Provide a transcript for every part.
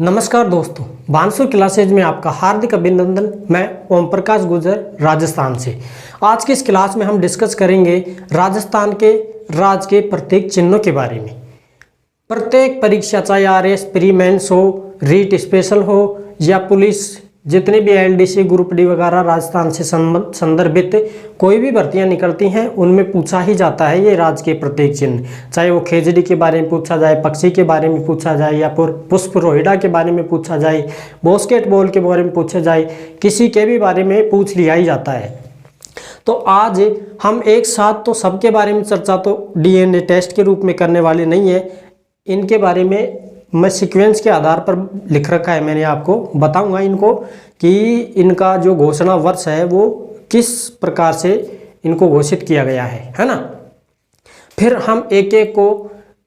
नमस्कार दोस्तों, बांसुर क्लासेज में आपका हार्दिक अभिनंदन। मैं ओम प्रकाश गुर्जर राजस्थान से। आज की इस क्लास में हम डिस्कस करेंगे राजस्थान के राज्य के प्रत्येक चिन्हों के बारे में। प्रत्येक परीक्षा, चाहे आरएस, प्री मेंस हो, रीट स्पेशल हो या पुलिस, जितने भी एलडीसी, ग्रुप डी वगैरह राजस्थान से संदर्भित कोई भी भर्तियां निकलती हैं उनमें पूछा ही जाता है ये राज्य के प्रत्येक चिन्ह। चाहे वो खेजड़ी के बारे में पूछा जाए, पक्षी के बारे में पूछा जाए या पुष्प रोहिड़ा के बारे में पूछा जाए, बास्केटबॉल के बारे में पूछा जाए, किसी के भी बारे में पूछ लिया ही जाता है। तो आज हम एक साथ तो सबके बारे में चर्चा तो डीएनए टेस्ट के रूप में करने वाले नहीं है। इनके बारे में मैं सीक्वेंस के आधार पर लिख रखा है, मैंने आपको बताऊंगा इनको कि इनका जो घोषणा वर्ष है वो किस प्रकार से इनको घोषित किया गया है ना। फिर हम एक एक को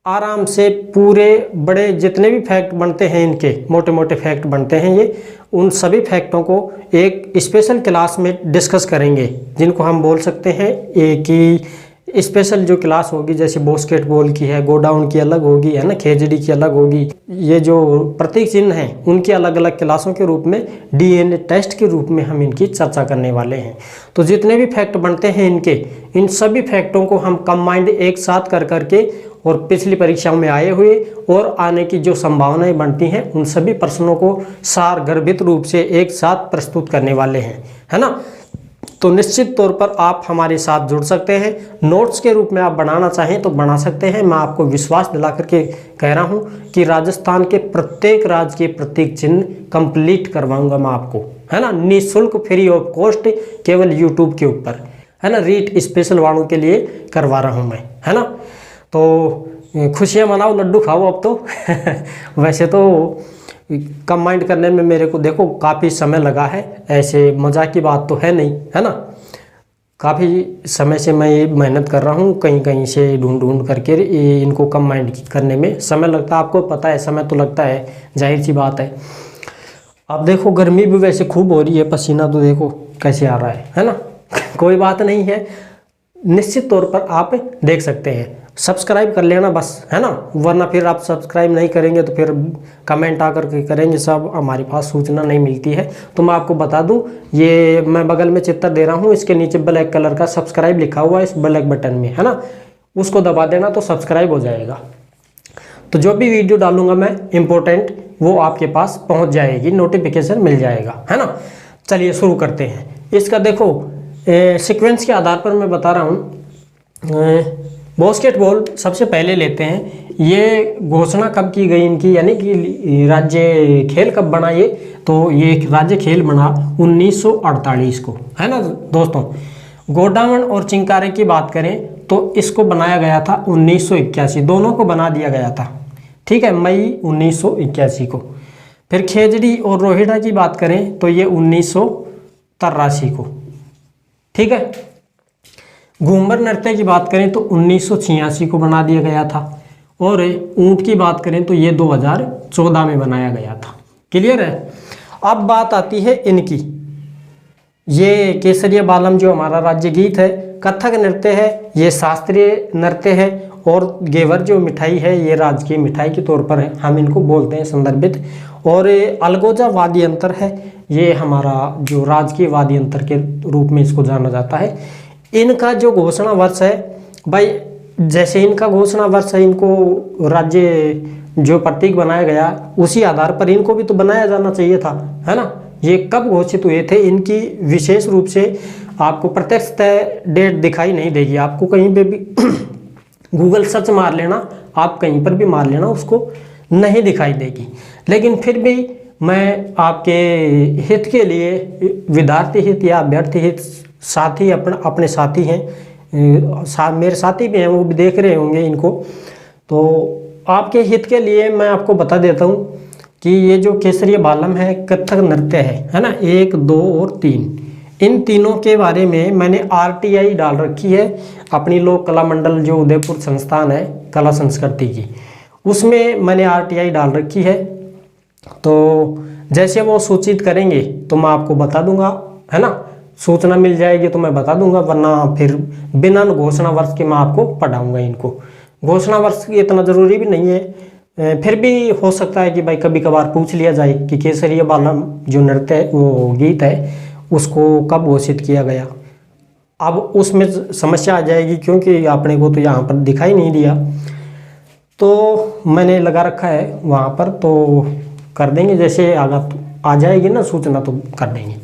आराम से पूरे बड़े जितने भी फैक्ट बनते हैं, इनके मोटे मोटे फैक्ट बनते हैं ये, उन सभी फैक्टों को एक स्पेशल क्लास में डिस्कस करेंगे, जिनको हम बोल सकते हैं एक ही स्पेशल जो क्लास होगी। जैसे बास्केटबॉल की है, गोडाउन की अलग होगी, है ना, खेजड़ी की अलग होगी। ये जो प्रतीक चिन्ह हैं उनकी अलग अलग क्लासों के रूप में डीएनए टेस्ट के रूप में हम इनकी चर्चा करने वाले हैं। तो जितने भी फैक्ट बनते हैं इनके, इन सभी फैक्टों को हम कंबाइंड एक साथ कर करके और पिछली परीक्षाओं में आए हुए और आने की जो संभावनाएं बनती हैं उन सभी प्रश्नों को सारगर्भित रूप से एक साथ प्रस्तुत करने वाले हैं, है ना। तो निश्चित तौर पर आप हमारे साथ जुड़ सकते हैं। नोट्स के रूप में आप बनाना चाहें तो बना सकते हैं। मैं आपको विश्वास दिला करके कह रहा हूं कि राजस्थान के प्रत्येक राज्य के प्रतीक चिन्ह कंप्लीट करवाऊंगा मैं आपको, है ना, निःशुल्क, फ्री ऑफ कॉस्ट, केवल यूट्यूब के ऊपर, है ना। रीट स्पेशल वालों के लिए करवा रहा हूं मैं, है ना। तो खुशियाँ मनाओ, लड्डू खाओ अब तो वैसे तो कंबाइंड करने में मेरे को देखो काफ़ी समय लगा है, ऐसे मजाक की बात तो है नहीं, है ना। काफ़ी समय से मैं ये मेहनत कर रहा हूँ, कहीं कहीं से ढूंढ करके इनको कंबाइंड करने में समय लगता है। आपको पता है समय तो लगता है, जाहिर सी बात है। अब देखो गर्मी भी वैसे खूब हो रही है, पसीना तो देखो कैसे आ रहा है ना। कोई बात नहीं है, निश्चित तौर पर आप देख सकते हैं। सब्सक्राइब कर लेना बस, है ना, वरना फिर आप सब्सक्राइब नहीं करेंगे तो फिर कमेंट आकर के करेंगे सब, हमारे पास सूचना नहीं मिलती है। तो मैं आपको बता दूं, ये मैं बगल में चित्र दे रहा हूं, इसके नीचे ब्लैक कलर का सब्सक्राइब लिखा हुआ है इस ब्लैक बटन में, है ना, उसको दबा देना तो सब्सक्राइब हो जाएगा। तो जो भी वीडियो डालूंगा मैं इम्पोर्टेंट, वो आपके पास पहुँच जाएगी, नोटिफिकेशन मिल जाएगा, है ना। चलिए शुरू करते हैं। इसका देखो सीक्वेंस के आधार पर मैं बता रहा हूँ। बास्केटबॉल सबसे पहले लेते हैं। ये घोषणा कब की गई इनकी, यानी कि राज्य खेल कब बना ये, तो ये राज्य खेल बना 1948 को, है ना दोस्तों। गोडावण और चिंकारे की बात करें तो इसको बनाया गया था 1981, दोनों को बना दिया गया था, ठीक है, मई 1981 को। फिर खेजड़ी और रोहिड़ा की बात करें तो ये 1983 को, ठीक है। घूमर नृत्य की बात करें तो 1986 को बना दिया गया था। और ऊंट की बात करें तो ये 2014 में बनाया गया था। क्लियर है। अब बात आती है इनकी, ये केसरिया बालम जो हमारा राज्य गीत है, कथक नृत्य है, ये शास्त्रीय नृत्य है, और घेवर जो मिठाई है ये राज्य की मिठाई के तौर पर है, हम इनको बोलते हैं संदर्भित। और अलगोजा वाद्य यंत्र है, ये हमारा जो राजकीय वाद्य यंत्र के रूप में इसको जाना जाता है। इनका जो घोषणा वर्ष है भाई, जैसे इनका घोषणा वर्ष है, इनको राज्य जो प्रतीक बनाया गया उसी आधार पर इनको भी तो बनाया जाना चाहिए था, है ना। ये कब घोषित हुए थे, इनकी विशेष रूप से आपको प्रत्यक्ष तय डेट दिखाई नहीं देगी। आपको कहीं पे भी गूगल सर्च मार लेना, आप कहीं पर भी मार लेना, उसको नहीं दिखाई देगी। लेकिन फिर भी मैं आपके हित के लिए, विद्यार्थी हित या अभ्यर्थी हित, साथी अपने साथी हैं, मेरे साथी भी हैं, वो भी देख रहे होंगे इनको, तो आपके हित के लिए मैं आपको बता देता हूँ कि ये जो केसरिया बालम है कथक नृत्य है ना, 1, 2 और 3, इन तीनों के बारे में मैंने आरटीआई डाल रखी है अपनी लोक कला मंडल जो उदयपुर संस्थान है कला संस्कृति की, उसमें मैंने आरटीआई डाल रखी है। तो जैसे वो सूचित करेंगे तो मैं आपको बता दूंगा, है ना, सूचना मिल जाएगी तो मैं बता दूंगा, वरना फिर बिना घोषणा वर्ष के मैं आपको पढ़ाऊंगा इनको। घोषणा वर्ष इतना ज़रूरी भी नहीं है, फिर भी हो सकता है कि भाई कभी कभार पूछ लिया जाए कि केसरिया बालम जो नृत्य वो गीत है उसको कब घोषित किया गया। अब उसमें समस्या आ जाएगी क्योंकि आपने को तो यहाँ पर दिखाई नहीं दिया, तो मैंने लगा रखा है वहाँ पर, तो कर देंगे जैसे आ जाएगी ना सूचना तो कर देंगे।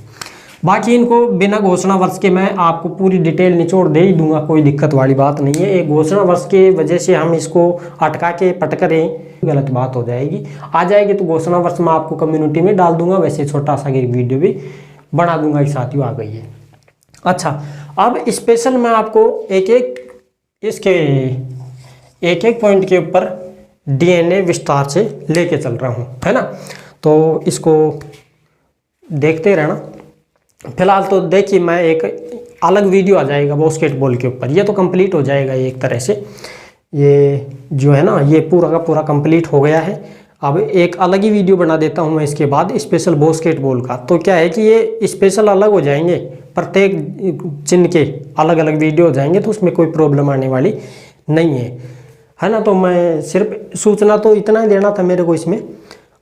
बाकी इनको बिना घोषणा वर्ष के मैं आपको पूरी डिटेल निचोड़ दे ही दूंगा, कोई दिक्कत वाली बात नहीं है। एक घोषणा वर्ष के वजह से हम इसको अटका के पटकरें गलत बात हो जाएगी। आ जाएगी तो घोषणा वर्ष में आपको कम्युनिटी में डाल दूंगा, वैसे छोटा सा एक वीडियो भी बना दूंगा कि साथियों आ गई है। अच्छा, अब स्पेशल मैं आपको एक एक पॉइंट के ऊपर DNA विस्तार से लेके चल रहा हूँ, है ना। तो इसको देखते रहना। फिलहाल तो देखिए, मैं एक अलग वीडियो आ जाएगा बास्केटबॉल के ऊपर, ये तो कंप्लीट हो जाएगा एक तरह से, ये जो है ना ये पूरा का पूरा कंप्लीट हो गया है। अब एक अलग ही वीडियो बना देता हूँ मैं इसके बाद स्पेशल बास्केटबॉल का। तो क्या है कि ये स्पेशल अलग हो जाएंगे, प्रत्येक चिन्ह के अलग अलग वीडियो हो जाएंगे, तो उसमें कोई प्रॉब्लम आने वाली नहीं है ना। तो मैं सिर्फ सूचना तो इतना ही देना था मेरे को इसमें।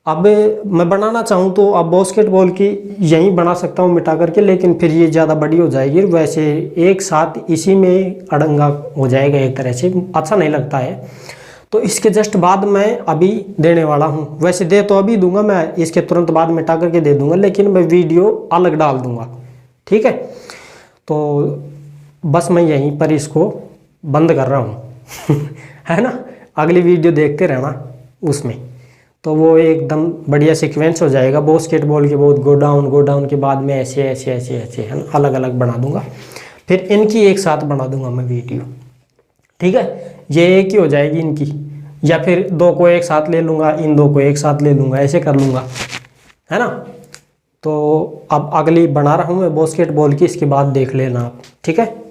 अब मैं बनाना चाहूँ तो अब बास्केटबॉल की यहीं बना सकता हूँ मिटा करके, लेकिन फिर ये ज़्यादा बड़ी हो जाएगी, वैसे एक साथ इसी में अड़ंगा हो जाएगा एक तरह से, अच्छा नहीं लगता है। तो इसके जस्ट बाद मैं अभी देने वाला हूँ, वैसे दे तो अभी दूंगा मैं, इसके तुरंत बाद मिटा करके दे दूंगा, लेकिन मैं वीडियो अलग डाल दूंगा, ठीक है। तो बस मैं यहीं पर इसको बंद कर रहा हूँ है ना। अगली वीडियो देखते रहना उसमें, तो वो एकदम बढ़िया सीक्वेंस हो जाएगा बास्केटबॉल के। बहुत गो डाउन के बाद में ऐसे ऐसे ऐसे ऐसे है ना, अलग अलग बना दूंगा, फिर इनकी एक साथ बना दूंगा मैं वीडियो, ठीक है। ये एक ही हो जाएगी इनकी, या फिर दो को एक साथ ले लूँगा, इन दो को एक साथ ले लूँगा, ऐसे कर लूँगा, है ना। तो अब अगली बना रहा हूँ मैं बास्केटबॉल की, इसके बाद देख लेना आप, ठीक है।